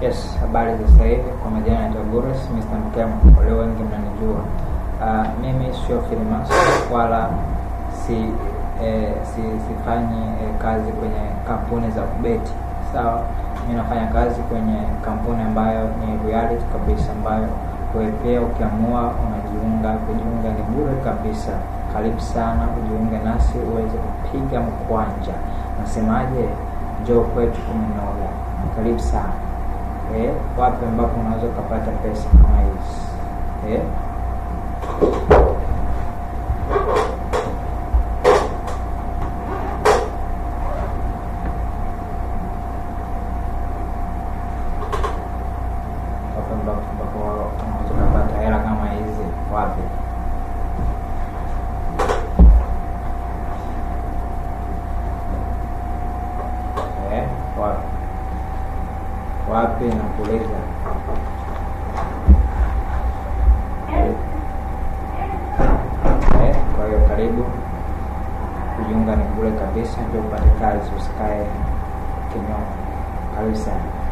Yes, habari za sasa hivi. Kwa majina naitwa Boris Mr. Mkemo, wale wengi mnanijua. Mimi sio freelancer wala sifanyi kazi kwenye kampuni za kubeti. Sawa, mimi nafanya kazi kwenye kampuni ambayo ni reality kabisa, ambayo wewe pia ukiamua kujiunga ni bure kabisa. Karibu sana ujiunge nasi uweze kupiga mkwanja. Nasemaje? Njoo kwetu kumenoga. Karibu sana. Wapi ambapo unaweza kupata pesa kama hizi? Wapi ambapo unaweza kupata hela kama hizi? Wapi? Wapi nakuuliza? Kwa hiyo karibu kujiunga, ni bure kabisa. Ndio upate kazi, usikae kinyongo. Karibu sana.